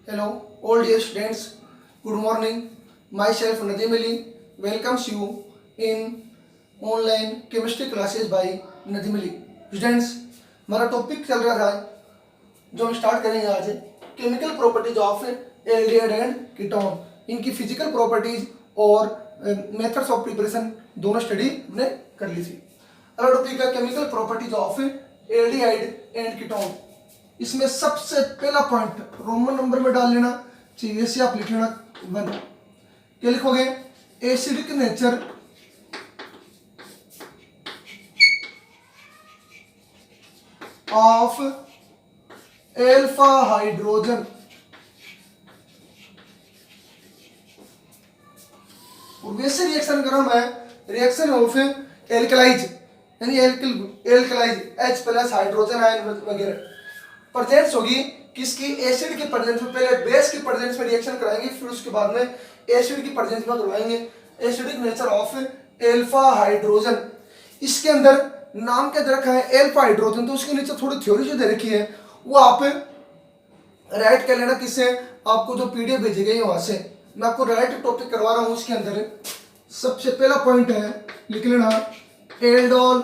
Hello, all dear students. Good morning. Myself Nadeem Ali welcomes you in online chemistry classes by Nadeem Ali. Students, हमारा topic चल रहा है जो हम start करेंगे आज chemical properties of aldehyde and ketone. इनकी फिजिकल प्रॉपर्टीज और मेथड्स ऑफ प्रिपरेशन दोनों स्टडी हमने कर ली थी। अगला टॉपिक है chemical properties of aldehyde and ketone. इसमें सबसे पहला पॉइंट रोमन नंबर में डाल लेना चाहिए, से आप लिख लेना 1। क्या लिखोगे? Acidic nature of alpha hydrogen और वैसे रिएक्शन करो मैं रिएक्शन ऑफ एल्कलाइज यानी एल्कलाइज H प्लस हाइड्रोजन आयन वगैरह प्रेजेंस होगी किसकी? एसिड की प्रेजेंस में। पहले बेस की प्रेजेंस में रिएक्शन कराएंगे, फिर उसके बाद में एसिड की प्रेजेंस में करवाएंगे। Acidic nature of alpha hydrogen, इसके अंदर नाम क्या दे रखा है? Alpha hydrogen. तो उसके नीचे थोड़ी थ्योरी जो दे रखी है वो आप राइट कर लेना। किससे? आपको जो पीडीएफ भेजी गई है वहां से। मैं आपको राइट टॉपिक करवा रहा हूं। उसके अंदर सबसे पहला पॉइंट है, लिख लेना एल्डोल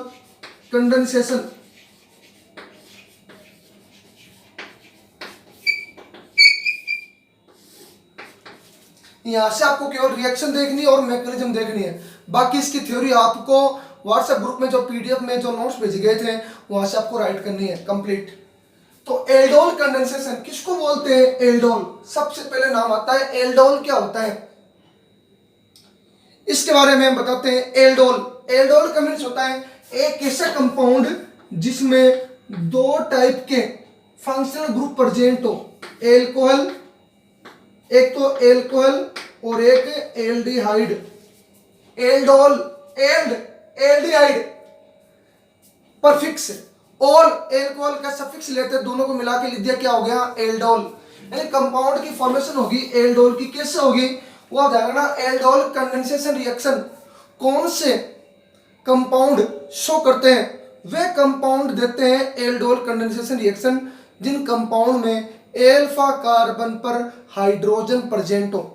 कंडेंसेशन। यहां से आपको केवल रिएक्शन देखनी है और मैकेनिज्म देखनी है। बाकी इसकी थ्योरी आपको व्हाट्सएप ग्रुप में जो पीडीएफ में जो नोट्स भेजे गए थे वहां से आपको राइट करनी है कंप्लीट। तो एल्डोल कंडेंसेशन किसको बोलते हैं? एल्डोल। सबसे पहले नाम आता है एल्डोल। क्या होता है इसके बारे में हम बताते हैं। एल्डोल का मीन्स होता है एक ऐसा कंपाउंड जिसमें दो टाइप के फंक्शनल ग्रुप प्रेजेंट हो। एल्कोहल, एक तो एल्कोहल और एक एल्डिहाइड। एल्डोल एल्डिहाइड परफिक्स और एल्कोहल का सफिक्स लेते दोनों को मिला के लिख दिया, क्या हो गया? एल्डोल। यानी कंपाउंड की फॉर्मेशन होगी एल्डोल की। कैसे होगी वो आप जानेगा ना। एल्डोल कंडेंसेशन रिएक्शन कौन से कंपाउंड शो करते हैं? वे कंपाउंड देते हैं एल्डोल कंडेंसेशन रिएक्शन जिन कंपाउंड में एल्फा कार्बन पर हाइड्रोजन प्रेजेंट हो।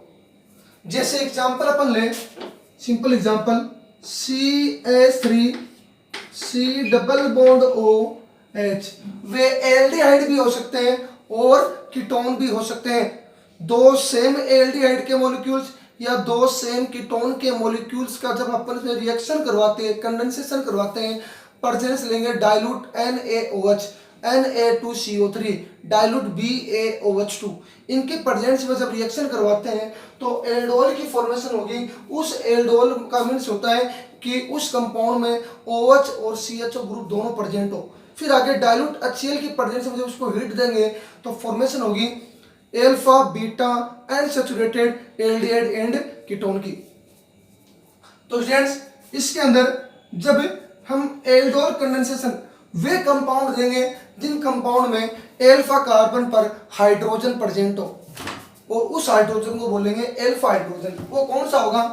जैसे एग्जांपल अपन ले, simple example CH3 C double bond OH। वे एल्डिहाइड भी हो सकते हैं और कीटोन भी हो सकते हैं। दो सेम एल्डिहाइड के मॉलिक्यूल्स या दो सेम कीटोन के मॉलिक्यूल्स का जब अपन से रिएक्शन करवाते हैं, कंडेंसेशन करवाते हैं, प्रेजेंस लेंगे dilute NaOH Na2CO3 dilute BaOH2। इनके प्रेजेंस में जब रिएक्शन करवाते हैं तो एल्डोल की फॉर्मेशन होगी। उस एल्डोल का मीन्स होता है कि उस कंपाउंड में OH और CHO ग्रुप दोनों प्रेजेंट हो। फिर आगे डाइल्यूट HCl की प्रेजेंस में जब उसको हीट देंगे तो फॉर्मेशन होगी alpha beta unsaturated aldehyde and ketone की। तो स्टूडेंट्स इसके अंदर जब हम एल्डोल कंडेंसेशन वे कंपाउंड देंगे जिन कंपाउंड में एल्फा कार्बन पर हाइड्रोजन प्रेजेंट हो और उस हाइड्रोजन को बोलेंगे एल्फा हाइड्रोजन। वो कौन सा होगा?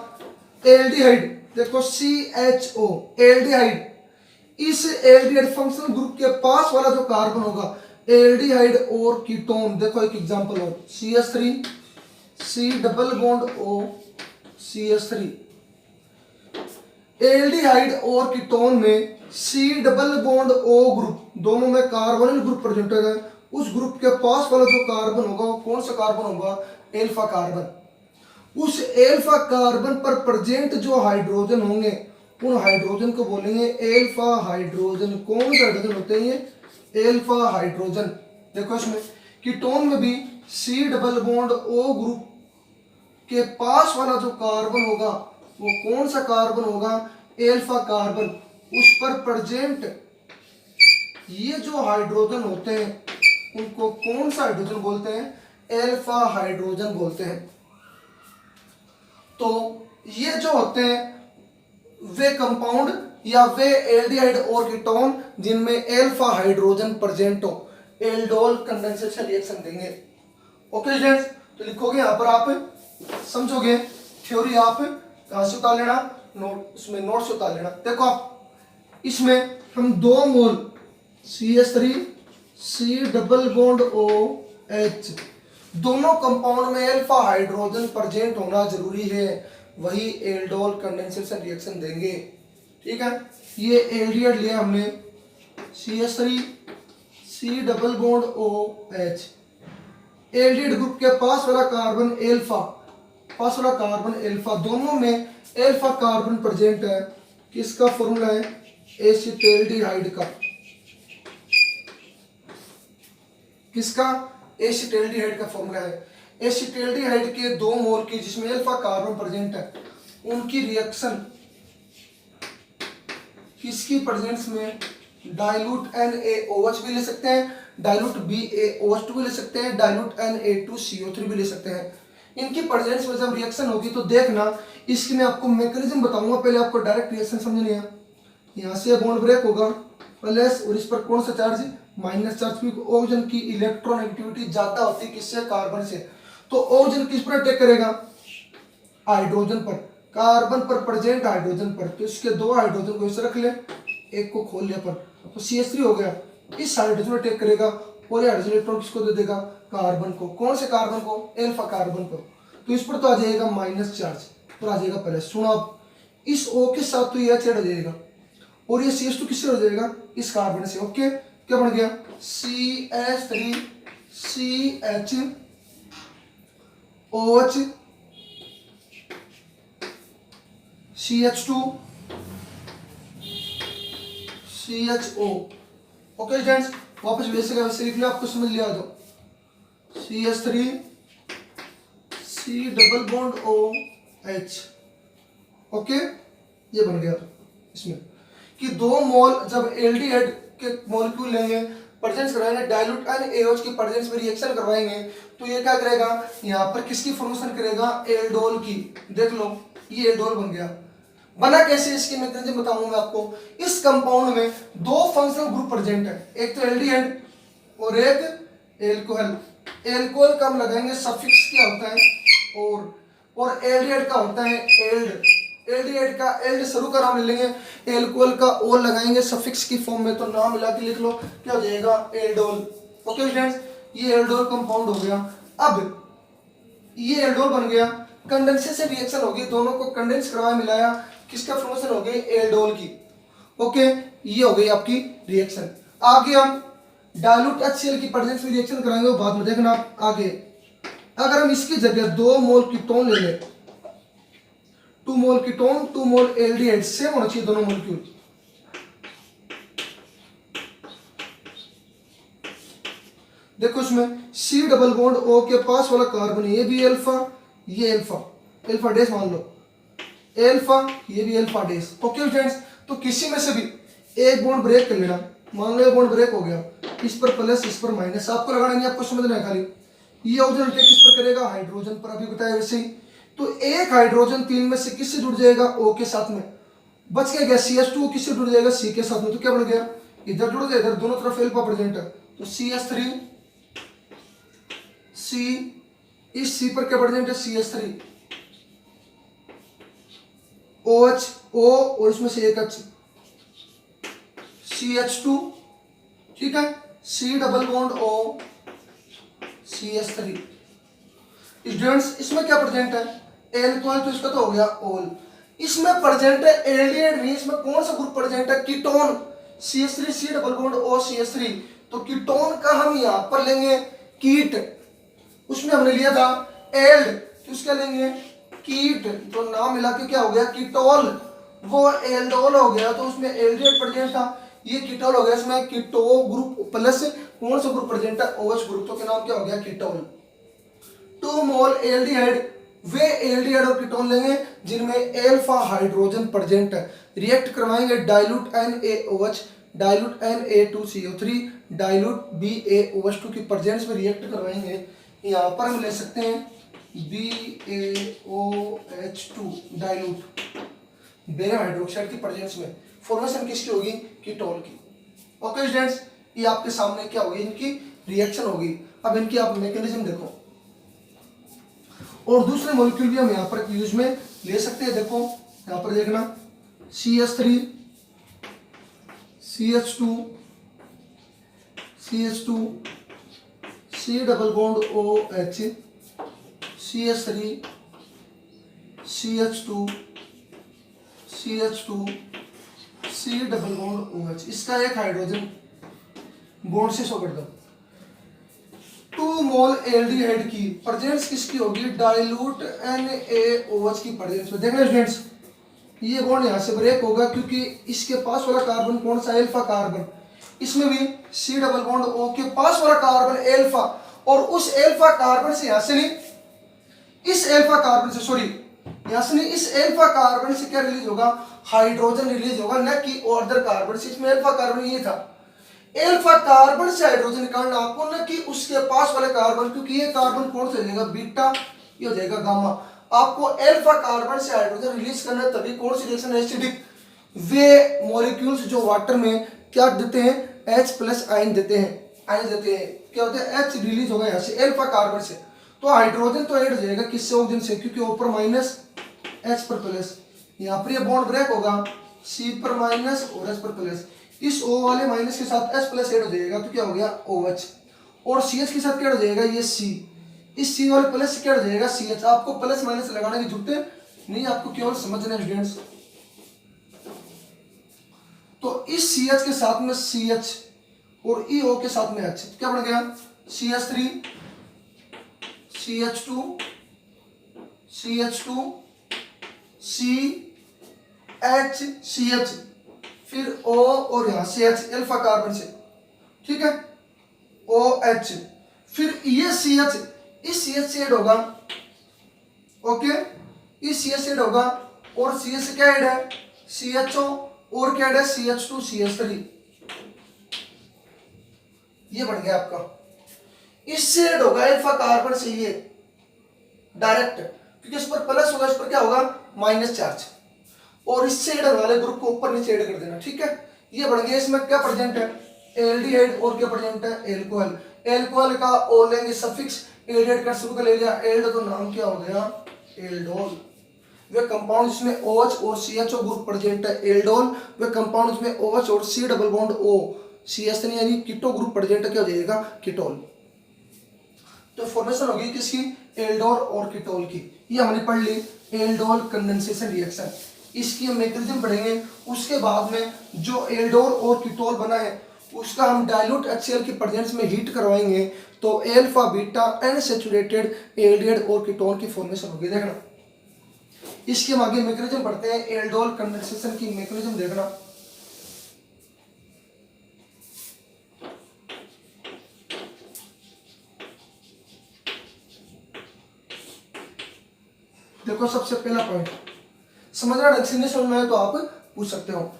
एल्डिहाइड। देखो CHO एल्डिहाइड। इस एल्डिहाइड फंक्शनल ग्रुप के पास वाला जो कार्बन होगा एल्डिहाइड और कीटोन। देखो एक एग्जांपल और CH3 C double bond O CH3। Aldehyde और कीटोन में C double bond O group दोनों में कार्बोनिल ग्रुप प्रेजेंट है। उस ग्रुप के पास वाला जो कार्बन होगा वो कौन सा कार्बन होगा? Alpha carbon. उस एल्फा कार्बन पर प्रेजेंट जो हाइड्रोजन होंगे उन हाइड्रोजन को बोलेंगे एल्फा हाइड्रोजन। कौन से हाइड्रोजन होते हैं ये? Alpha hydrogen. देखो इसमें कीटोन में भी C double bond O group के पास वाला जो कार्बन होगा वो कौन सा कार्बन होगा? Alpha carbon. उस पर प्रेजेंट ये जो हाइड्रोजन होते हैं उनको कौन सा हाइड्रोजन बोलते हैं? एल्फा हाइड्रोजन बोलते हैं। तो ये जो होते हैं वे कंपाउंड या वे एल्डिहाइड और कीटोन जिनमें एल्फा हाइड्रोजन प्रेजेंट हो, एल्डोल कंडेंसेशन रिएक्शन देंगे। ओके स्टूडेंट्स, तो लिखोगे यहां पर आप समझोगे। थ्योरी आप कहां से उतार लेना? नोट, उसमें नोट से उतार लेना। देखो आप इसमें हम 2 मोल CH3 C double bond OH दोनों कंपाउंड में अल्फा हाइड्रोजन प्रेजेंट होना जरूरी है, वही एल्डोल कंडेंसेशन रिएक्शन देंगे। ठीक है, ये एल्डिहाइड लिया हमने CH3 C double bond OH, aldehyde group के पास वाला कार्बन अल्फा, पास वाला कार्बन अल्फा, दोनों में अल्फा कार्बन प्रेजेंट है। किसका फॉर्मूला है? एसिटाल्डिहाइड का। किसका? एसिटाल्डिहाइड का फॉर्मूला है। एसिटाल्डिहाइड के 2 मोल की जिसमें अल्फा कार्बन प्रेजेंट है, उनकी रिएक्शन किसकी प्रेजेंस में? डाइल्यूट NaOH भी ले सकते हैं, डाइल्यूट BaOH2 भी ले सकते हैं, डाइल्यूट Na2CO3 भी ले सकते हैं। इनकी प्रेजेंस में जब रिएक्शन होगी तो देखना, इसकी मैं आपको मैकेनिज्म बताऊंगा, पहले आपको डायरेक्ट रिएक्शन समझनी है। यहाँ से बॉन्ड ब्रेक होगा प्लस, और इस पर कौन सा चार्ज? माइनस चार्ज, क्योंकि ऑक्सीजन की इलेक्ट्रोनेगेटिविटी ज्यादा होती है किससे? कार्बन से। तो ऑक्सीजन किस पर अटैक करेगा? हाइड्रोजन पर, कार्बन पर प्रेजेंट हाइड्रोजन पर। तो इसके 2 हाइड्रोजन को इसे रख ले, एक को खोल लिया पर, तो CH3 हो गया। इस हाइड्रोजन में अटैक करेगा और ये हाइड्रोजन इलेक्ट्रॉन किसको दे देगा? कार्बन को। कौन से कार्बन को? अल्फा कार्बन को। तो इस पर तो आ जाएगा माइनस चार्ज, पर आ जाएगा प्लस। सुनो अब, इस O के साथ तो ये H ऐड हो जाएगा, और ये CH2 किससे हो जाएगा? इस कार्बन से। ओके, क्या बन गया? CH3 CHOH CH2 CHO। Okay friends, वापस वैसे का वैसे लिख लिया, आपको समझ लिया तो CH3 C double bond OH। Okay, ये बन गया इसमें कि 2 मोल जब एल्डिहाइड के मॉलिक्यूल लेंगे, प्रेजेंस करवाएंगे, डाइल्यूट NaOH की प्रेजेंस में रिएक्शन करवाएंगे, तो ये क्या करेगा? यहाँ पर किसकी फॉर्मेशन करेगा? एल्डोल की। देख लो, ये एल्डोल बन गया। बना कैसे? इसकी मैकेनिज्म बताऊंगा आपको। इस कंपाउंड में 2 फंक्शनल ग्रुप प्रेजेंट है, एक तो एल्डिहाइड और एक एल्कोहल। एल्कोहल का हम लगाएंगे सफिक्स क्या होता है? और एल्डिहाइड का होता है एल्ड। एल्डिहाइड का एल्ड शुरू का नाम ले लेंगे, एल्कोहल का ओल लगाएंगे सफिक्स की फॉर्म में, तो नाम मिला के लिख लो, क्या हो जाएगा? एल्डोल। ओके फ्रेंड्स, ये एल्डोल कंपाउंड हो गया। अब ये एल्डोल बन गया, कंडेंसेशन रिएक्शन होगी, दोनों को कंडेंस करवाया मिलाया, किसका फॉर्मेशन हो गई? एल्डोल की। ओके, ये हो गई आपकी रिएक्शन। आगे हम डाइल्यूट HCl की प्रेजेंस में रिएक्शन कराएंगे, वो बाद में देखना आप आगे। अगर हम इसकी जगह 2 मोल कीटोन ले लें, 2 मोल कीटोन 2 मोल एल्डिहाइड, सेम होना चाहिए दोनों मॉलिक्यूल। देखो इसमें C डबल बॉन्ड O के पास वाला कार्बन, ये भी अल्फा, ये अल्फा, अल्फा डैश मान लो, अल्फा, ये भी अल्फा डैश। ओके फ्रेंड्स, तो किसी में से भी एक बॉन्ड ब्रेक कर लेना, मान लो बॉन्ड ब्रेक हो गया, इस पर प्लस इस पर माइनस, आपको लगाना नहीं, आपको समझना है खाली। ये ऑक्सीजन अटैक किस पर करेगा? हाइड्रोजन पर, अभी बताया वैसे ही। तो एक हाइड्रोजन 3 में से किससे जुड़ जाएगा? O के साथ में। बच क्या गया? CH2 किससे जुड़ जाएगा? C के साथ में। तो क्या बन गया? इधर जुड़ गया, इधर दोनों तरफ अल्फा प्रेजेंट है, तो CH3 C, इस C पर क्या प्रेजेंट है? CH3 OH O, और इसमें से एक H CH2, ठीक है, C double bond O CH3। Students, इसमें क्या प्रेजेंट है? एल्कोहल, तो इसका तो हो गया ओल। इसमें प्रेजेंट है एल्डिहाइड, इसमें कौन सा ग्रुप प्रेजेंट है? Ketone, CH3 C double bond O CH3। तो कीटोन का हम यहां पर लेंगे कीट, उसमें हमने लिया था एल्ड, तो उसका लेंगे कीट, तो नाम मिला के क्या हो गया? कीटोल। वो एल्डोल हो गया, तो उसमें एल्डिहाइड प्रेजेंट था, ये कीटोल हो गया, इसमें कीटो ग्रुप प्लस कौन सा ग्रुप प्रेजेंट है? OH ग्रुप, तो क्या नाम क्या हो गया? कीटोल। 2 मोल एल्डिहाइड, वे एल्डिहाइड और कीटोन लेंगे जिनमें अल्फा हाइड्रोजन प्रेजेंट है, रिएक्ट करवाएंगे, dilute NaOH, dilute Na2CO3, dilute BaOH2 की प्रेजेंस में रिएक्ट करवाएंगे। यहाँ पर हम ले सकते हैं BaOH2 डाइल्यूट बेरियम हाइड्रोक्साइड की प्रेजेंस में, फॉर्मेशन किसकी होगी? कीटोन की। ओके स्टूडेंट्स, ये आपके सामने क्या होगी? इनकी रिएक्शन होगी। अब इनकी आप मैकेनिज्म देखो, और दूसरे मॉलिक्यूल भी हम यहाँ पर यूज में ले सकते हैं। देखो यहाँ पर देखना, CH3 CH2 CH2 C double bond O H, C H three, C H two, C H two, C double bond O H, इसका एक हाइड्रोजन बॉन्ड से शो कर दो। 2 मोल एल्डिहाइड की प्रेजेंस किसकी होगी, डाइल्यूट NaOH की प्रेजेंस में। देखना स्टूडेंट्स, ये बॉन्ड यहाँ से ब्रेक होगा क्योंकि इसके पास वाला कार्बन कौन सा, एल्फा कार्बन, इसमें भी सी डबल बॉन्ड ओ के पास वाला कार्बन एल्फा, और उस एल्फा कार्बन से यहाँ से नहीं, इस एल्फा कार्बन से, सॉरी यहाँ से नहीं, इस एल्फा कार्बन से क्या रिलीज होगा, हाइड्रोजन रिलीज होगा, न कि अदर कार्बन से। इसमें एल्फा कार्बन ये था, एल्फा कार्बन से हाइड्रोजन निकालना आपको, न कि उसके पास वाले कार्बन, क्योंकि ये कार्बन कौन सा हो जाएगा, बीटा, ये हो जाएगा गामा। आपको एल्फा कार्बन से हाइड्रोजन रिलीज करना है, तभी कौन सी रिएक्शन, एसिडिक। वे मॉलिक्यूल्स जो वाटर में क्या देते हैं, H प्लस आयन देते हैं, आयन देते हैं, क्या होता है, H रिलीज होगा यहाँ से एल्फा कार्बन से, तो हाइड्रोजन तो ऐड हो जाएगा किससे, ऑक्सीजन से, क्योंकि O पर माइनस H पर प्लस, यहाँ पर ये बॉन्ड ब्रेक होगा, C पर माइनस और H पर प्लस, इस O वाले माइनस के साथ H प्लस ऐड हो जाएगा, तो क्या हो गया OH, और CH के साथ क्या हो जाएगा, ये C, इस C वाले प्लस से क्या हो जाएगा CH। आपको प्लस माइनस लगाने की जरूरत नहीं, आपको केवल समझना है स्टूडेंट्स। तो इस CH के साथ में CH और EO के साथ में H, क्या बन गया, CH3, CH2, CH2, CH, CH, फिर O और यहाँ CH एल्फा कार्बन से, ठीक है, OH, फिर ये CH इस CH से ऐड होगा, ओके, इस CH से ऐड होगा, और CH से क्या ऐड है, CHO, और क्या ऐड है, CH2, CH3, ये बन गया आपका। इससे ऐड होगा अल्फा कार्बन से ये डायरेक्ट, क्योंकि इस पर प्लस होगा, इस पर क्या होगा, माइनस चार्ज, और इससे ऐड वाले ग्रुप को ऊपर नीचे ऐड कर देना, ठीक है। ये बन गया, इसमें क्या प्रेजेंट है, एल्डिहाइड, और क्या प्रेजेंट है, एल्कोहल। एल्कोहल का ओ लेंगे सफिक्स, एल्डिहाइड का शुरू का ले लिया एल्ड, तो नाम क्या हो गया, एल्डोल। वे कंपाउंड जिसमें OH और CHO ग्रुप प्रेजेंट है, एल्डोल। वे कंपाउंड जिसमें OH और C double bond O CH नहीं, यानी कीटो ग्रुप प्रेजेंट है, क्या हो जाएगा, कीटोल। तो फॉर्मेशन होगी किसकी, एल्डोल और कीटोल की। ये हमने पढ़ ली एल्डोल कंडेंसेशन रिएक्शन, इसकी हम मैकेनिज्म पढ़ेंगे। उसके बाद में जो एल्डोल और कीटोल बना है उसका हम डाइल्यूट HCl की प्रेजेंस में हीट करवाएंगे, तो एल्फा बीटा अनसैचुरेटेड एल्डिहाइड और कीटोन की फॉर्मेशन होगी। देखना, इसके हम आगे मैकेनिज्म पढ़ते हैं, एल्डोल कंडेंसेशन की मैकेनिज्म देखना। देखो, सबसे पहला पॉइंट समझना, ढंग से नहीं समझ में आए तो आप पूछ सकते हो।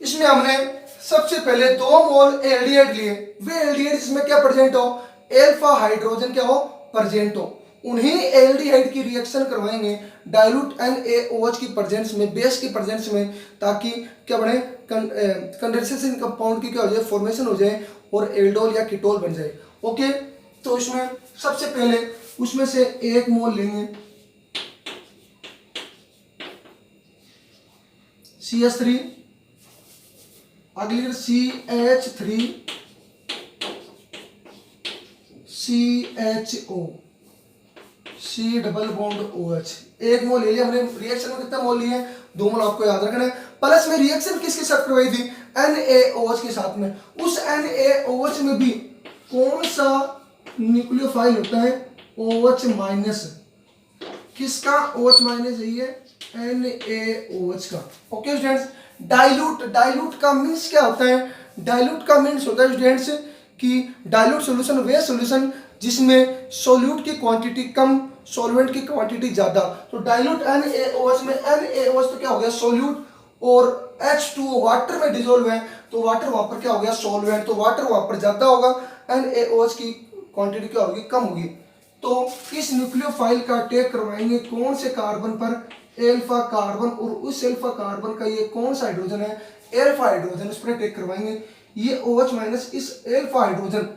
इसमें हमने सबसे पहले 2 मोल एल्डिहाइड लिए, वे एल्डिहाइड जिसमें क्या प्रेजेंट हो, एल्फा हाइड्रोजन क्या हो, प्रेजेंट हो, उन्हीं एल्डिहाइड की रिएक्शन करवाएंगे डाइल्यूट NaOH की प्रेजेंस में, बेस की प्रेजेंस में, ताकि क्या बने, कंडेंसेशन कंपाउंड की क्या हो जाए, फॉर्मेशन हो जाए, और एल्डोल या कीटोल बन जाए। ओके, तो इसमें सबसे पहले उसमें से 1 मोल लेंगे CH3, अगली CH3, CHO, C double bond OH, 1 मोल ले लिया हमने। रिएक्शन में कितना मोल लिए, 2 मोल आपको याद रखना है। प्लस में रिएक्शन किसके साथ करवाई थी, NaOH के साथ में। उस NaOH में भी कौन सा न्यूक्लियोफाइल होता है, OH माइनस, किसका, OH माइनस है, NaOH का। ओके स्टूडेंट्स, डाइल्यूट का मीन्स क्या होता है, डाइल्यूट का मीन्स होता है स्टूडेंट्स कि डाइल्यूट सॉल्यूशन वे सॉल्यूशन जिसमें सोल्यूट की क्वांटिटी कम, सॉल्वेंट की क्वांटिटी ज्यादा। तो डाइल्यूट NaOH में NaOH तो क्या हो गया, सोल्यूट, और H2O वाटर में डिजोल्व है, तो वाटर वहां पर क्या हो गया, सॉल्वेंट, तो वाटर वहां पर ज्यादा होगा, NaOH की क्वांटिटी क्या होगी, कम होगी। तो इस न्यूक्लियोफाइल का अटैक करवाएंगे कौन से कार्बन पर, एल्फा कार्बन, और उस एल्फा कार्बन का ये कौन सा हाइड्रोजन है, एल्फा हाइड्रोजन, उस पर अटैक करवाएंगे। ये OH माइनस इस एल्फा हाइड्रोजन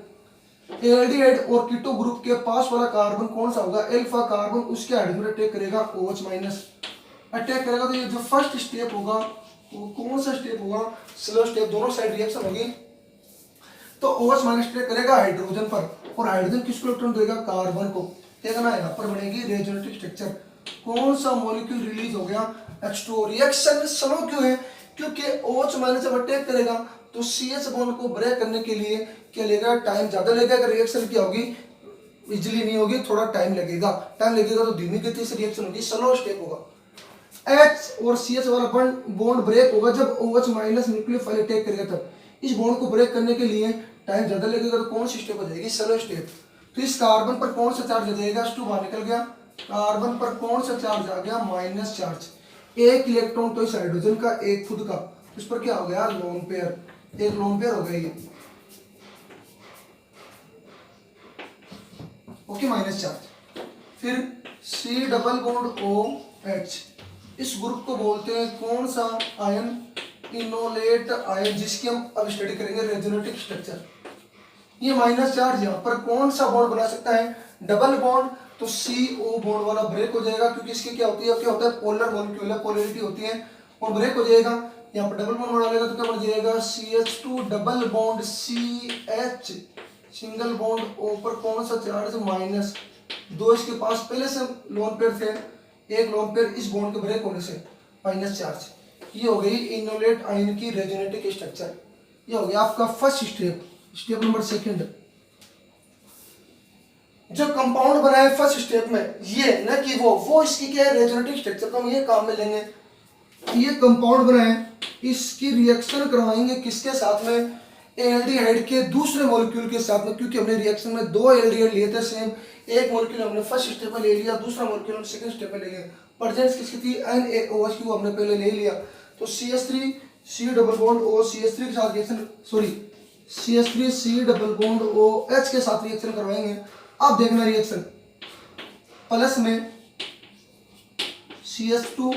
एल्डिहाइड और कीटो ग्रुप के पास वाला कार्बन कौन सा होगा, एल्फा कार्बन, उसके हाइड्रोजन अटैक करेगा, OH माइनस अटैक करेगा। तो ये जो फर्स्ट स्टेप होगा वो कौन सा स्टेप होगा, स्लो स्टेप, दोनों साइड रिएक्शन होगी, तो OH माइनस अटैक करेगा हाइड्रोजन पर, और हाइड्रोजन किसको इलेक्ट्रॉन देगा, कार्बन को। देखना यहाँ पर बनेगी रेजोनेटिव स्ट्रक्चर। कौन सा मॉलिक्यूल रिलीज हो गया, H2O। रिएक्शन स्लो क्यों है, क्योंकि OH माइनस जब अटैक करेगा तो CH बॉन्ड को ब्रेक करने के लिए क्या लेगा, टाइम ज्यादा लेगा। अगर रिएक्शन क्या होगी, इजिली नहीं होगी, थोड़ा टाइम लगेगा। टाइम लगेगा तो धीमी गति से रिएक्शन होगी, स्लो स्टेप होगा। H और CH वाला बॉन्ड ब्रेक होगा जब OH माइनस न्यूक्लियोफाइल अटैक करेगा तब। इस बॉन्ड को ब्रेक करने के लिए टाइम ज्यादा लगेगा, तो कौन सी स्टेप हो जाएगी, स्लो स्टेप। तो इस कार्बन पर कौन सा चार्ज आ जाएगा, H2 बाहर निकल गया। कार्बन पर कौन सा चार्ज आ गया, माइनस चार्ज। एक इलेक्ट्रॉन तो इस हाइड्रोजन का, एक खुद का, तो इस पर क्या हो गया, लोन पेयर। एक लोन पेयर हो गया ये, ओके, माइनस चार्ज। फिर C डबल बॉन्ड OH, इस ग्रुप को बोलते हैं कौन सा आयन, इनोलेट आयन, जिसकी हम अब स्टडी करेंगे रेजोनेटिव स्ट्रक्चर। ये माइनस चार्ज यहाँ पर कौन सा बॉन्ड बना सकता है, डबल बॉन्ड। तो CO बॉन्ड वाला ब्रेक हो जाएगा, क्योंकि इसकी क्या होती है, क्या होता है, पोलर मॉलिक्यूल है, पोलरिटी होती है, और ब्रेक हो जाएगा। यहाँ पर डबल बॉन्ड बना लेगा तो क्या बन जाएगा, CH2 double bond CH, single bond O पर कौन सा चार्ज, माइनस। दो इसके पास पहले से लोन पेयर थे, एक लोन पेयर इस बॉन्ड के ब्रेक होने से माइनस चार्ज। ये हो गई इनोलेट आयन की रेजोनेटिव स्ट्रक्चर। ये हो गया आपका first step. Step number second, जो कंपाउंड बना है फर्स्ट स्टेप में, ये न कि वो इसकी क्या है, रेजोनेटिव स्ट्रक्चर को हम ये काम में लेंगे। ये कंपाउंड बना है, इसकी रिएक्शन करवाएंगे किसके साथ में, एल्डिहाइड के दूसरे मॉलिक्यूल के साथ में, क्योंकि हमने रिएक्शन में दो एल्डिहाइड लिए थे सेम। एक मॉलिक्यूल हमने फर्स्ट स्टेप में ले लिया, दूसरा मॉलिक्यूल हमने सेकंड स्टेप में ले लिया। प्रेजेंस किसकी थी, NaOH की, वो हमने पहले ले लिया। तो CH3 C double bond O CH3 के साथ reaction, sorry CH3 C double bond OH के साथ रिएक्शन करवाएंगे। अब देखना रिएक्शन, प्लस में CH2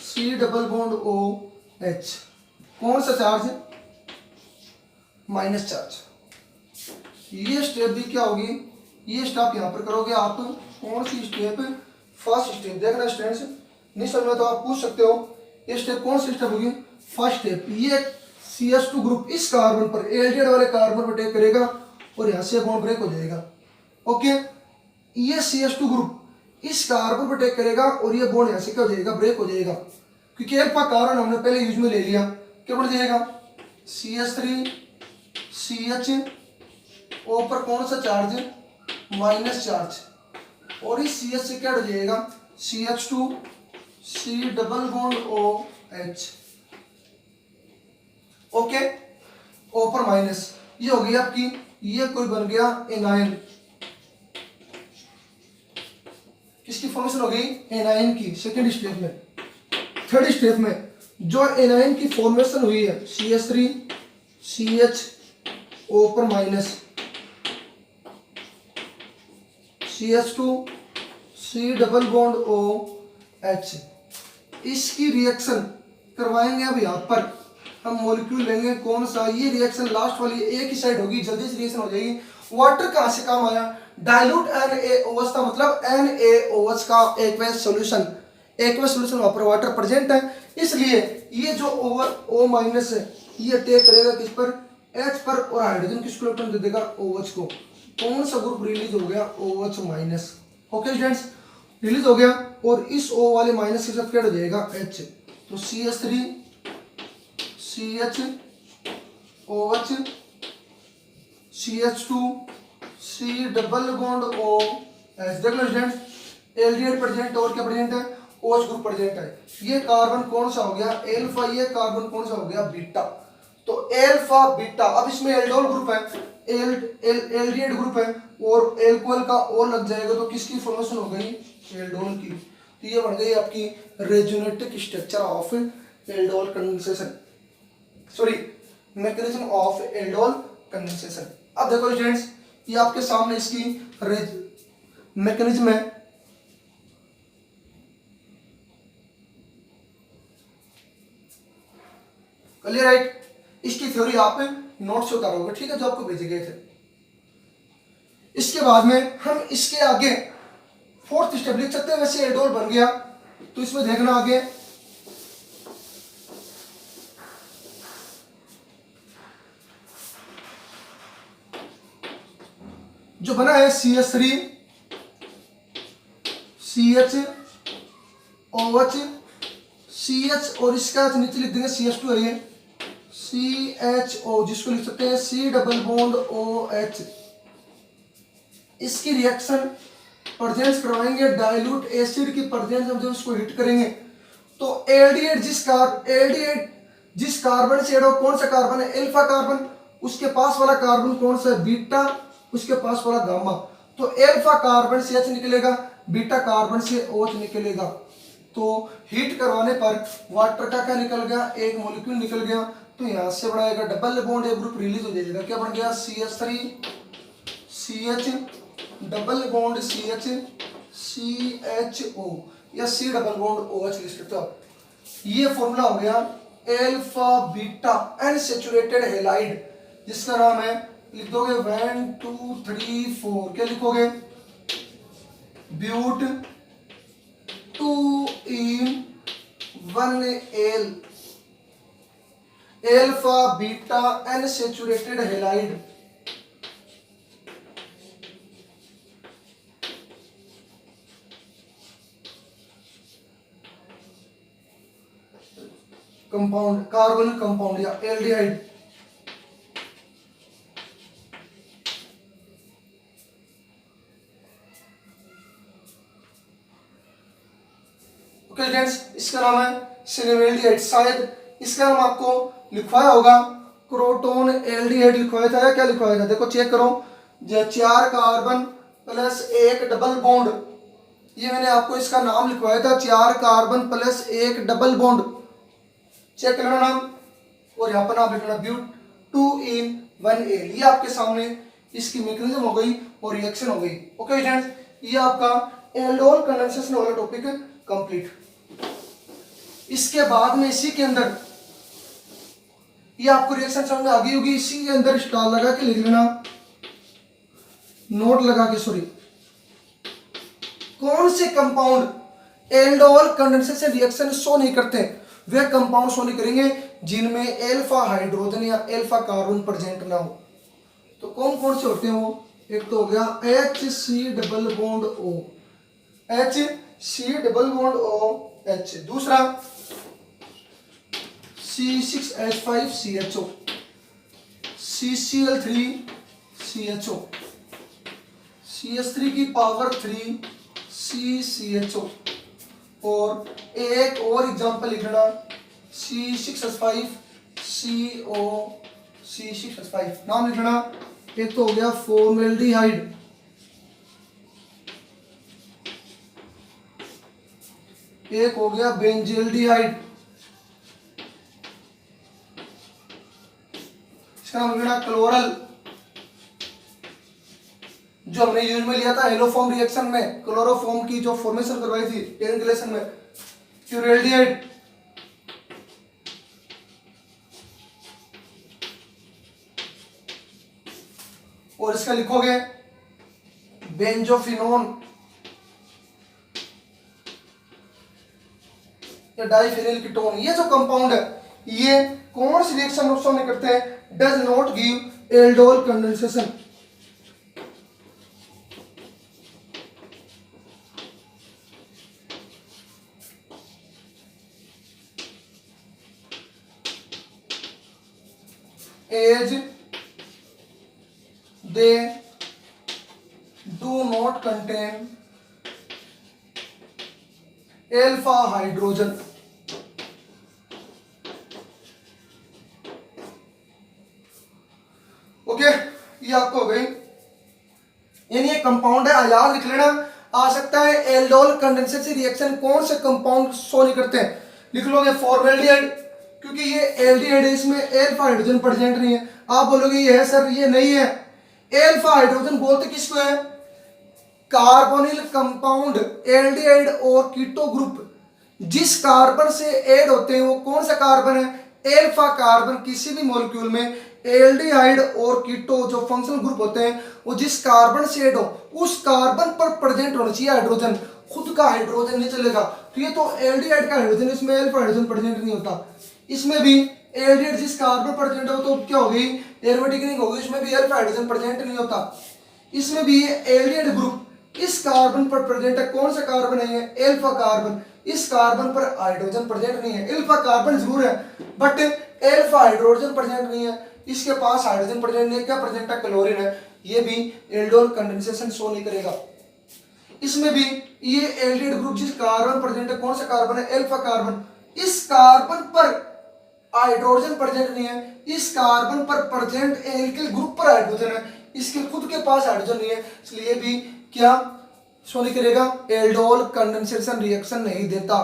C double bond OH, कौन सा चार्ज, माइनस चार्ज। ये स्टेप भी क्या होगी, ये स्टेप यहाँ पर करोगे आप, कौन सी स्टेप, फर्स्ट स्टेप। देखना स्टूडेंट्स, नहीं समझ में तो आप पूछ सकते हो, ये स्टेप कौन सी स्टेप होगी, फर्स्ट स्टेप। ये CH2 ग्रुप इस कार्बन पर, एल्डिहाइड वाले कार्बन पर अटैक करेगा और यहाँ से बॉन्ड ब्रेक हो जाएगा, ओके। ये CH2 ग्रुप इस कार्बन पर अटैक करेगा और ये बॉन्ड यहाँ से क्या हो जाएगा, ब्रेक हो जाएगा, क्योंकि अल्फा कार्बन हमने पहले यूज में ले लिया। क्या बन जाएगा, CH3 CH O पर कौन सा चार्ज, माइनस चार्ज, और इस CH से क्या हो जाएगा, CH2 C double bond OH, okay, O पर माइनस। ये हो गई आपकी, ये कोई बन गया एनायन, किसकी फॉर्मेशन हो गई, एनायन की, सेकेंड स्टेप में। थर्ड स्टेप में जो एनायन की फॉर्मेशन हुई है, CH3 CH O पर minus, CH2 C double bond OH, इसकी रिएक्शन करवाएंगे। अब यहाँ पर हम मॉलिक्यूल लेंगे कौन सा, ये रिएक्शन लास्ट वाली एक ही साइड होगी, जल्दी से रिएक्शन हो जाएगी। वाटर कहाँ से काम आया, डाइल्यूट NaOH का मतलब NaOH का एक्वस सॉल्यूशन, एक्वस सॉल्यूशन वहां पर वाटर प्रेजेंट है, इसलिए ये जो O माइनस है ये अटैक करेगा किस पर, H पर, और हाइड्रोजन किसको इलेक्ट्रॉन दे देगा, OH को। कौन सा ग्रुप रिलीज हो गया, OH minus, okay students, release हो गया। और इस O वाले माइनस के साथ क्या हो जाएगा, H, तो CH3 CH OH CH2 C double bond OH। देख लो स्टूडेंट्स, एल्डिहाइड प्रेजेंट और क्या प्रेजेंट है, OH ग्रुप प्रेजेंट है। ये कार्बन कौन सा हो गया, एल्फा, ये कार्बन कौन सा हो गया, बीटा। तो एल्फा बीटा, अब इसमें एल्डोल ग्रुप है, एल्डिहाइड ग्रुप है, और एल्कोहल का और लग जाएगा तो किसकी फॉर्मेशन हो गई, एल्डोल की। तो ये बन गई आपकी resonative structure of aldol condensation, sorry mechanism of aldol condensation. अब देखो स्टूडेंट्स, ये आपके सामने इसकी मैकेनिज्म है। क्लियर राइट, इसकी थ्योरी आप नोट से उतारोगे, ठीक है, जो आपको भेजे गए थे। इसके बाद में हम इसके आगे फोर्थ स्टेप लिख सकते हैं। वैसे एल्डोल बन गया, तो इसमें देखना आगे, जो बना है CH3 CH OH CH और इसका नीचे लिख देंगे CH2 है ये CHO, जिसको लिख सकते हैं C डबल बॉन्ड OH। इसकी रिएक्शन प्रेजेंस करवाएंगे डाइल्यूट एसिड की प्रेजेंस में, जब इसको हिट करेंगे तो एल्डिहाइड जिस कार्बन से एड हो, कौन सा कार्बन है अल्फा कार्बन, उसके पास वाला कार्बन कौन सा है बीटा, उसके पास वाला गामा। तो अल्फा कार्बन से H निकलेगा, बीटा कार्बन से OH निकलेगा। तो हीट करवाने पर वाटर का क्या निकल गया, एक मॉलिक्यूल निकल गया। तो यहां से बनाएगा डबल बॉन्ड, एक ग्रुप रिलीज हो जाएगा, क्या बन गया CH3 CH double bond CH CHO या C डबल बॉन्ड OH लिख सकते हो। ये फॉर्मूला हो गया अल्फा बीटा अनसैचुरेटेड हैलाइड, जिसका नाम है, लिख दोगे 1 2 3 4, क्या लिखोगे but 2 in 1L alpha beta unsaturated halide. Compound, carbon compound या एल्डिहाइड। ओके फ्रेंड्स, इसका नाम है सिनेमेल्डिहाइड। शायद इसका नाम आपको लिखवाया होगा क्रोटोन एल्डिहाइड लिखवाया था या क्या लिखवाया था, देखो चेक करो। जो 4 कार्बन प्लस 1 डबल बॉन्ड, ये मैंने आपको इसका नाम लिखवाया था 4 carbon plus 1 double bond, check करना नाम, और यहाँ पर नाम लिखना ब्यूट 2 in 1L। ये आपके सामने इसकी मैकेनिज्म हो गई और रिएक्शन हो गई। ओके फ्रेंड्स, ये आपका एल्डोल कंडेंसेशन वाला टॉपिक कंप्लीट। इसके बाद में इसी के अंदर ये आपको रिएक्शन समझ में आ गई होगी। इसी के अंदर स्टार लगा के लिख लेना, नोट लगा के, सॉरी, कौन से compound aldol condensation reaction show नहीं करते, वे कंपाउंड शो नहीं करेंगे जिनमें अल्फा हाइड्रोजन या अल्फा कार्बन प्रेजेंट ना हो। तो कौन कौन से होते हैं वो, एक तो हो गया HC double bond O, HC double bond OH, दूसरा C6H5 CHO, CCl3 CHO, CH3 की पावर 3 CCHO, और एक और एग्जांपल लिखना C6H5 CO C6H5, नाम लिखना। एक तो हो गया फॉर्मेल्डिहाइड, एक हो गया बेंजेल्डिहाइड, इसका नाम लिखना क्लोरल, जो हमने यूज में लिया था हेलोफॉर्म रिएक्शन में, क्लोरोफॉर्म की जो फॉर्मेशन करवाई थी एनग्लेशन में, प्यूरेल्डिहाइड, और इसका लिखोगे बेंजोफिनोन या डाइफिनिल कीटोन। ये जो कंपाउंड है ये कौन सी रिएक्शन नुकसान नहीं करते हैं, does not give aldol condensation. As they do not contain alpha hydrogen. Okay, ये आपको हो गई, यानी ये कंपाउंड है, याद लिख लेना। आ सकता है एल्डोल कंडेंसेशन रिएक्शन कौन से कंपाउंड शो नहीं करते हैं, लिख लोगे फॉर्मेल्डिहाइड, क्योंकि ये एल्डिहाइड है, इसमें अल्फा हाइड्रोजन प्रेजेंट नहीं है। आप बोलोगे ये है सर, ये नहीं है। अल्फा हाइड्रोजन बोलते किसको है, कार्बोनिल कंपाउंड एल्डिहाइड और कीटो ग्रुप जिस कार्बन से ऐड होते हैं वो कौन सा कार्बन है, अल्फा कार्बन। किसी भी मॉलिक्यूल में एल्डिहाइड और कीटो जो फंक्शनल ग्रुप होते हैं वो जिस कार्बन से ऐड हो उस कार्बन पर प्रेजेंट होना चाहिए हाइड्रोजन, खुद का हाइड्रोजन नहीं चलेगा। तो ये तो एल्डिहाइड का हाइड्रोजन, इसमें अल्फा हाइड्रोजन प्रेजेंट नहीं होता। इसमें भी एल्डिहाइड जिस कार्बन प्रेजेंट हो तो क्या होगी, एरोमेटिक रिंग होगी, इसमें भी अल्फा हाइड्रोजन प्रेजेंट नहीं होता। इसमें भी ये एल्डिहाइड ग्रुप इस कार्बन पर प्रेजेंट है। कौन सा कार्बन है ये? Alpha carbon. इस कार्बन पर हाइड्रोजन प्रेजेंट नहीं है। एल्फा कार्बन जरूर है बट एल्फा हाइड्रोजन प्रेजेंट नहीं है। इसके पास हाइड्रोजन प्रेजेंट नहीं है। क्या प्रेजेंट है? क्लोरीन है। ये भी एल्डोल कंडेंसेशन शो नहीं करेगा। इसमें भी ये एल्डिहाइड ग्रुप जिस कार्बन प्रेजेंट है, कौन सा कार्बन है? Alpha carbon. इस कार्बन पर हाइड्रोजन प्रेजेंट नहीं है। इस कार्बन पर प्रेजेंट एल्किल ग्रुप पर हाइड्रोजन है। इसके खुद के पास हाइड्रोजन नहीं है, इसलिए भी क्या शो नहीं करेगा? एल्डोल कंडेंसेशन रिएक्शन नहीं देता।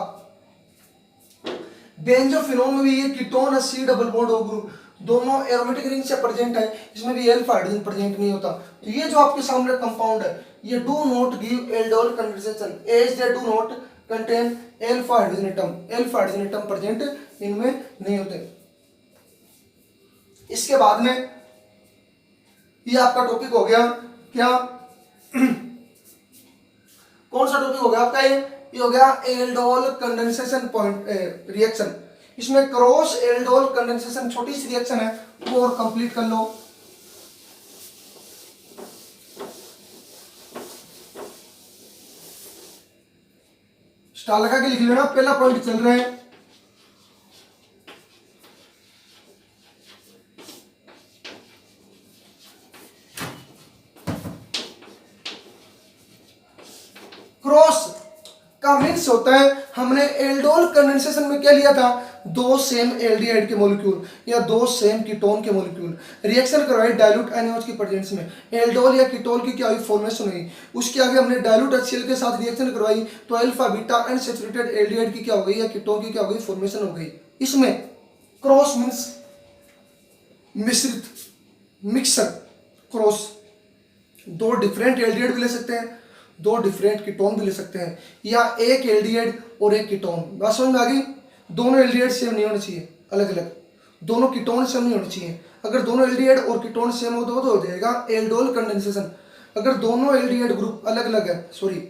बेंजोफिनोन में भी ये कीटोन है, C double bond O group, दोनों एरोमेटिक रिंग से प्रेजेंट है। इसमें भी एल्फा हाइड्रोजन प्रेजेंट नहीं होता। तो ये जो आपके सामने कंपाउंड है, ये do not give aldol condensation as they do not contain alpha hydrogen atom. Alpha hydrogen atom present इनमें नहीं होते। इसके बाद में ये आपका टॉपिक हो गया क्या? कौन सा टॉपिक हो गया आपका? ये हो गया एल्डोल कंडेंसेशन पॉइंट रिएक्शन। इसमें क्रॉस एल्डोल कंडेंसेशन छोटी सी रिएक्शन है, वो और कंप्लीट कर लो। स्टार लगा के लिख लेना, पहला पॉइंट चल रहा है। क्रॉस का मीन्स होता है, हमने एल्डोल कंडेंसेशन में क्या लिया था? दो सेम एल्डिहाइड के मॉलिक्यूल या दो सेम कीटोन के मॉलिक्यूल रिएक्शन करवाई डाइल्यूट एनओएच की प्रेजेंस में। एल्डोल या कीटोन की क्या हुई? फॉर्मेशन हुई। उसके आगे हमने डाइल्यूट HCl के साथ रिएक्शन करवाई तो अल्फा बीटा अनसैचुरेटेड एल्डिहाइड की क्या हो गई या कीटोन की क्या हो गई? फॉर्मेशन हो गई। इसमें क्रॉस मीन्स मिश्रित, मिक्सर। क्रॉस दो डिफरेंट एल्डिहाइड भी ले सकते हैं, दो डिफरेंट कीटोन भी ले सकते हैं, या एक एल्डिहाइड और एक कीटोन। बात समझ में आ गई? दोनों एल्डिहाइड सेम नहीं होने चाहिए, अलग अलग। दोनों कीटोन सेम नहीं होने चाहिए। अगर दोनों एल्डिहाइड और कीटोन सेम हो तो हो जाएगा एल्डोल कंडेंसेशन। अगर दोनों एल्डिहाइड ग्रुप अलग अलग है, सॉरी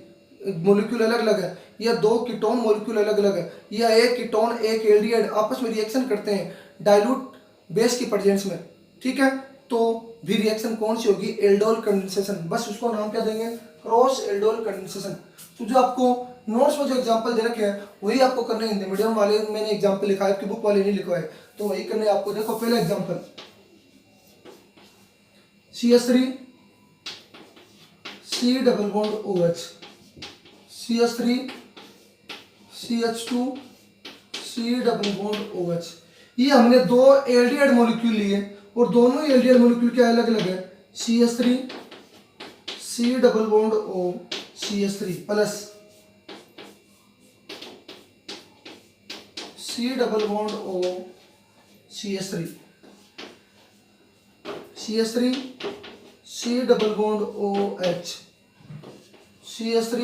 मॉलिक्यूल अलग अलग है, या दो कीटोन मॉलिक्यूल अलग अलग है, या एक कीटोन एक एल्डिहाइड आपस में रिएक्शन करते हैं डाइल्यूट बेस की प्रेजेंस में, ठीक है, तो भी रिएक्शन कौन सी होगी? Aldol condensation. बस उसको नाम क्या देंगे? Cross aldol condensation. तो जो आपको नोट्स में जो एग्जांपल दे रखे हैं वही आपको करने हैं। हिंदी मीडियम वाले मैंने एग्जांपल लिखा है, आपकी बुक वाले नहीं लिखा है, तो वही करने आपको। देखो पहला example, CH3 C double bond OH, CH3 CH2 C double bond OH। ये हमने दो एल्डिहाइड मॉलिक्यूल लिए और दोनों एल्डिहाइड मॉलिक्यूल क्या अलग अलग है? CH3 C double bond O CH3 plus C double bond O CH3, CH3 C double bond OH, CH3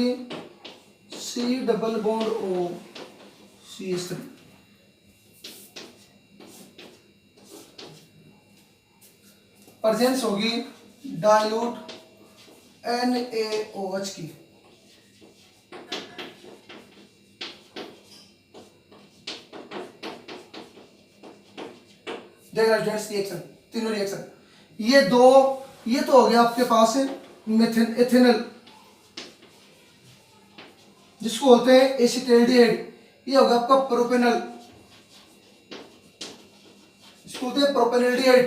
C double bond O CH3। Presence होगी डाइल्यूट NaOH की। रिएक्शन, तीनों रिएक्शन, ये दो, ये तो हो गया आपके पास मेथिन एथेनल जिसको बोलते हैं एसिटाल्डिहाइड। ये होगा आपका प्रोपेनल, इसको बोलते हैं प्रोपेनल्डिहाइड।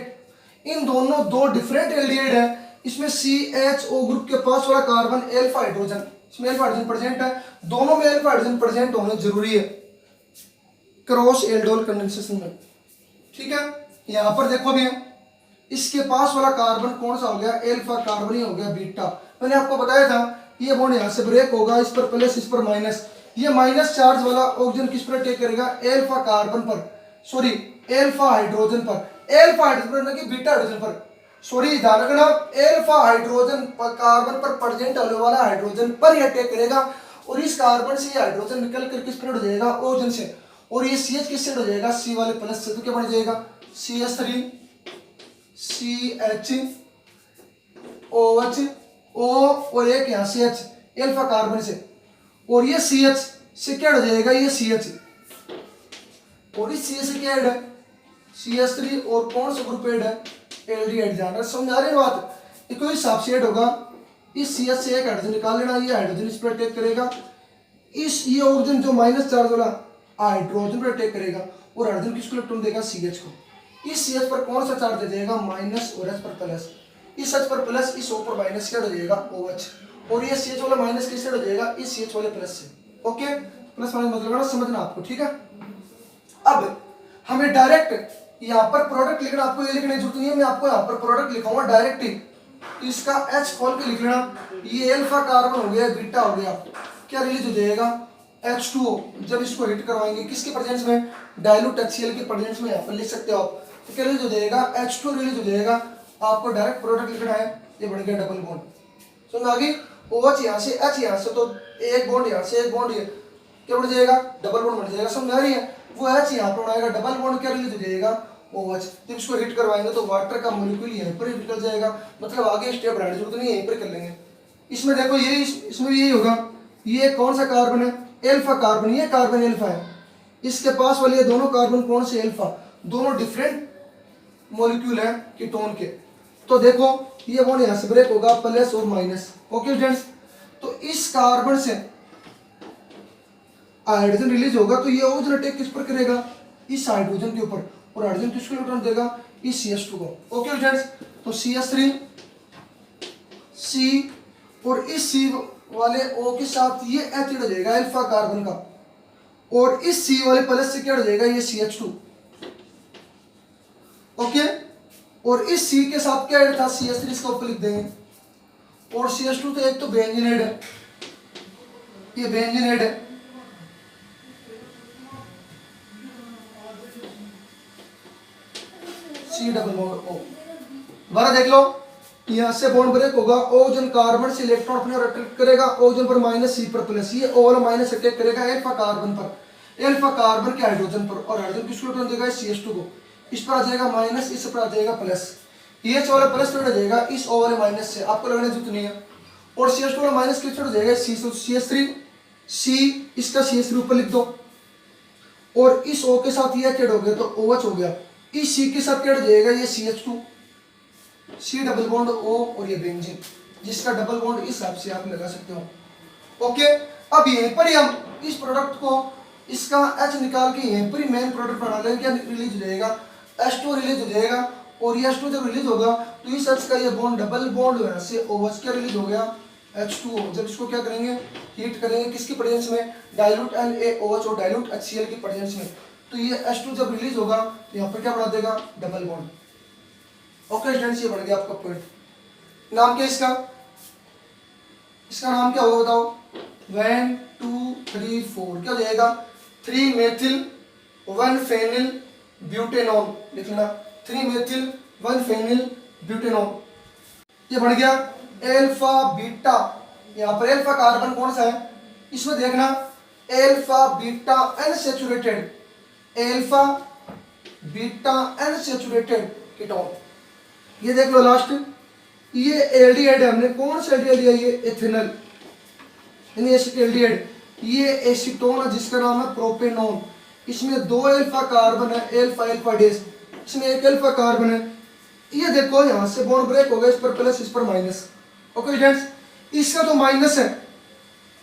इन दोनों दो डिफरेंट एल्डिहाइड है। इसमें CHO ग्रुप के पास वाला कार्बन एल्फा हाइड्रोजन, इसमें एल्फा हाइड्रोजन प्रेजेंट है, दोनों में एल्फा हाइड्रोजन प्रेजेंट होना जरूरी है क्रॉस एल्डोल कंडेंसेशन में, ठीक है। यहां पर देखो भी इसके पास वाला कार्बन कौन सा हो गया? एल्फा कार्बन ही हो गया बीटा। मैंने आपको बताया था ये बॉन्ड यहां से ब्रेक होगा, इस पर प्लस इस पर माइनस। ये माइनस चार्ज वाला ऑक्सीजन किस पर अटैक करेगा? एल्फा कार्बन पर, सॉरी एल्फा हाइड्रोजन पर, एल्फा हाइड्रोजन पर, बीटा हाइड्रोजन पर, सॉरी ध्यान रखना, एल्फा हाइड्रोजन पर कार्बन पर प्रेजेंट होने वाला हाइड्रोजन पर ही अटैक करेगा और इस कार्बन से हाइड्रोजन निकल कर किस पर हो जाएगा? ऑक्सीजन से, और ये CH किस से हो जाएगा? C वाले प्लस से। तो क्या बन जाएगा? CH3 CH OH O और एक यहाँ CH एल्फा कार्बन से, और ये CH से क्या हो जाएगा? ये CH, और इस CH से क्या ऐड है? CH3 और कौन सा ग्रुप ऐड है? एल्डिहाइड। जान रहे, समझ आ रही है बात? इसको हिसाब से ऐड होगा इस सी एच से एक हाइड्रोजन निकाल लेना, ये हाइड्रोजन इस पर अटैक करेगा, इस ये ऑक्सीजन जो माइनस चार्ज वाला हाइड्रोजन पर अटैक करेगा और हाइड्रोजन किसको इलेक्ट्रॉन देगा, सी एच को। इस सी एच पर कौन सा चार्ज दे देगा, माइनस, और एच पर प्लस, इस एच पर प्लस, इस ओ पर माइनस क्या हो जाएगा, ओ एच, और ये सी एच वाला माइनस किससे हो जाएगा, इस सी एच वाले प्लस से। ओके, प्लस माइनस मतलब समझना आपको, ठीक है। अब हमें डायरेक्ट यहाँ पर प्रोडक्ट लिखना, आपको ये लिखने की जरूरत नहीं है, मैं आपको यहाँ पर प्रोडक्ट लिखूंगा डायरेक्ट ही, इसका H खोल के लिख लेना, ये अल्फा कार्बन हो गया, बीटा हो गया, क्या रिलीज हो जाएगा, H2O। जब इसको हिट करवाएंगे किसके प्रेजेंस में, डाइल्यूट HCl के प्रेजेंस में, यहाँ पर लिख सकते हो आप, तो क्या रिलीज हो जाएगा, H2 रिलीज हो जाएगा। आपको डायरेक्ट प्रोडक्ट लिखना है, ये बन गया डबल बॉन्ड, समझ आ गई, OH यहाँ से, H यहाँ से, तो एक बॉन्ड यहाँ से, एक बॉन्ड ये, क्या बन जाएगा, डबल बॉन्ड बन जाएगा, समझ आ रही है। वो H यहाँ पर बनाएगा, डबल बॉन्ड क्या रिलीज हो जाएगा, OH। जब इसको हिट करवाएंगे तो वाटर का मॉलिक्यूल यहीं पर ही निकल जाएगा, मतलब आगे स्टेप बढ़ाने की जरूरत नहीं, यहीं पर कर लेंगे। इसमें देखो ये इसमें भी यही होगा, ये कौन सा कार्बन है, एल्फा कार्बन, ये कार्बन एल्फा है, इसके पास वाले ये दोनों कार्बन कौन से, एल्फा, दोनों डिफरेंट मॉलिक्यूल है कीटोन के। तो देखो ये बॉन्ड यहाँ से ब्रेक होगा, प्लस और माइनस, ओके फ्रेंड्स। तो इस कार्बन से हाइड्रोजन रिलीज होगा, तो ये ओजोन अटैक किस पर करेगा, इस हाइड्रोजन के ऊपर, और हाइड्रोजन किसको इलेक्ट्रॉन देगा, इस CH2 को। ओके फ्रेंड्स, तो CH3 C और इस C वाले O के साथ ये H हो जाएगा अल्फा कार्बन का, और इस C वाले प्लस से क्या हो जाएगा, ये CH2। ओके, और इस C के साथ क्या ऐड था, CH3, इसका ऊपर लिख देंगे, और CH2 तो एक तो बेंजीनेड है, ये बेंजीनेड है, C डबल बॉन्ड O। दोबारा देख लो, यहाँ से बॉन्ड ब्रेक होगा, ओजोन कार्बन से इलेक्ट्रॉन अपने और अटैक करेगा, ओजोन पर माइनस, C पर प्लस, ये O वाला माइनस अटैक करेगा अल्फा कार्बन पर, अल्फा कार्बन के हाइड्रोजन पर, और हाइड्रोजन किसको इलेक्ट्रॉन देगा, CH2 को। इस पर आ जाएगा माइनस, इस पर आ जाएगा प्लस, ये वाला प्लस पर आ जाएगा इस O वाले माइनस से, आपको लगने की जरूरत नहीं है, और CH2 वाला माइनस किस पर हो जाएगा, CH3 C, इसका CH3 ऊपर लिख दो, और इस O के साथ ये क्या हो गया, तो OH हो गया, इस C के साथ क्या हो जाएगा, ये CH2, C double bond O, और ये बेंजीन, जिसका डबल बॉन्ड इस हिसाब से आप लगा सकते हो। ओके, अब यहीं पर ही हम इस प्रोडक्ट को, इसका H निकाल के यहीं पर ही मेन प्रोडक्ट बना लेंगे, क्या रिलीज हो जाएगा, H2 रिलीज हो जाएगा, और ये H2 जब रिलीज होगा तो इस H का ये बॉन्ड डबल बॉन्ड यहाँ से OH क्या रिलीज हो गया, H2O। जब इसको क्या करेंगे, हीट करेंगे, किसकी प्रेजेंस में, डाइल्यूट NaOH और डाइल्यूट HCl की प्रेजेंस में, तो ये H2 जब रिलीज होगा तो यहाँ पर क्या बना देगा, डबल बॉन्ड। ओके स्टूडेंट्स, ये बन गया आपका पॉइंट। नाम क्या इसका, इसका नाम क्या होगा बताओ, 1 2 3 4 क्या हो जाएगा, 3 मेथिल 1 फेनिल ब्यूटेनॉल, लिख लेना, 3 मेथिल 1 फेनिल ब्यूटेनॉल, ये बन गया एल्फा बीटा। यहाँ पर एल्फा कार्बन कौन सा है, इसमें देखना, alpha beta unsaturated, alpha beta unsaturated ketone, ये देख लो लास्ट, ये एल्डिहाइड है, हमने कौन सा एल्डिहाइड लिया, ये एथेनॉल, यानी एल्डिहाइड, ये एसीटोन है जिसका नाम है प्रोपेनॉन, इसमें 2 अल्फा कार्बन है, अल्फा अल्फा डेस, इसमें एक अल्फा कार्बन है, ये देखो यहाँ से बॉन्ड ब्रेक हो गया, इस पर प्लस, इस पर माइनस। ओके फ्रेंड्स, इसका तो माइनस है,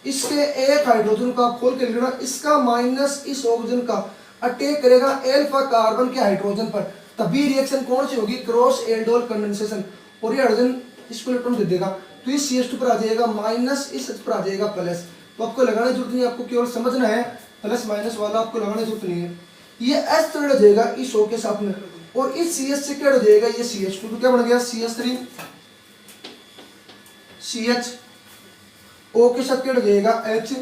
इसके एक हाइड्रोजन का आप खोल के लेना, इसका माइनस इस ऑक्सीजन का अटैक करेगा अल्फा कार्बन के हाइड्रोजन पर, तभी रिएक्शन कौन सी होगी, क्रॉस एल्डोल कंडेंसेशन, और ये हाइड्रोजन इसको इलेक्ट्रॉन दे देगा, तो इस CH2 पर आ जाएगा माइनस, इस H पर आ जाएगा प्लस। तो आपको लगाने की जरूरत नहीं है, आपको केवल समझना है, प्लस माइनस वाला आपको लगाने की जरूरत नहीं है। ये H थोड़ा हो जाएगा इस O के साथ में, और इस CH से क्या हो जाएगा, ये CH2, तो क्या बन गया, CH3 CH, O के साथ क्या हो जाएगा, H,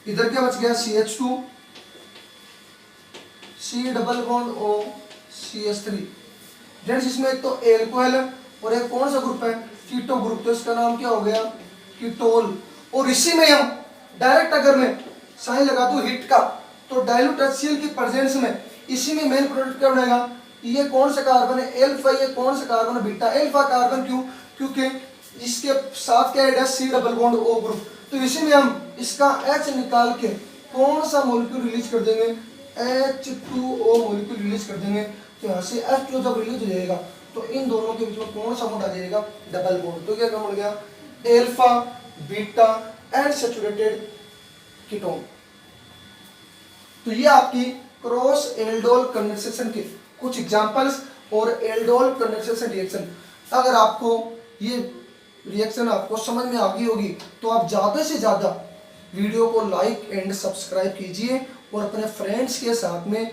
इधर क्या बच गया, CH2 C double bond O CH3। Friends, इसमें एक तो एल्कोहल है और एक कौन सा ग्रुप है, कीटो ग्रुप, तो इसका नाम क्या हो गया, कीटोल। और इसी में हम डायरेक्ट अगर मैं साइन लगा दूं हिट का, तो डाइल्यूट HCl की प्रेजेंस में इसी में मेन प्रोडक्ट क्या बनेगा, ये कौन सा कार्बन है, अल्फा, ये कौन सा कार्बन है, बीटा। अल्फा कार्बन क्यों, क्योंकि इसके साथ क्या है, C double bond O group, तो इसी में हम इसका H निकाल के कौन सा मॉलिक्यूल रिलीज कर देंगे, H2O मॉलिक्यूल रिलीज कर देंगे। तो यहाँ से H2 जब रिलीज हो जाएगा तो इन दोनों के बीच में कौन सा बॉन्ड आ जाएगा, डबल बॉन्ड। तो क्या बन गया, alpha beta and saturated ketone. तो ये आपकी क्रॉस एल्डोल कंडेंसेशन के कुछ एग्जांपल्स और एल्डोल कंडेंसेशन रिएक्शन। अगर आपको ये रिएक्शन आपको समझ में आ गई होगी तो आप ज़्यादा से ज़्यादा वीडियो को लाइक एंड सब्सक्राइब कीजिए और अपने फ्रेंड्स के साथ में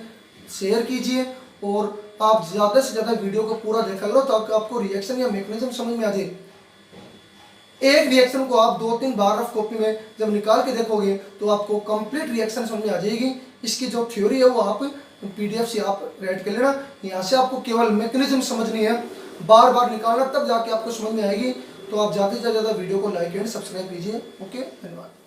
शेयर कीजिए, और आप ज़्यादा से ज़्यादा वीडियो को पूरा देखा करो ताकि आपको रिएक्शन या मैकेनिज्म समझ में आ जाए। एक रिएक्शन को आप 2-3 बार रफ कॉपी में जब निकाल के देखोगे तो आपको कंप्लीट रिएक्शन समझ में आ जाएगी। इसकी जो थ्योरी है वो आप पीडीएफ से आप रेड कर लेना। यहाँ से आपको केवल मैकेनिज्म समझनी है, बार बार निकालना, तब जाके आपको समझ में आएगी। तो आप ज़्यादा से ज़्यादा वीडियो को लाइक एंड सब्सक्राइब कीजिए। ओके, धन्यवाद।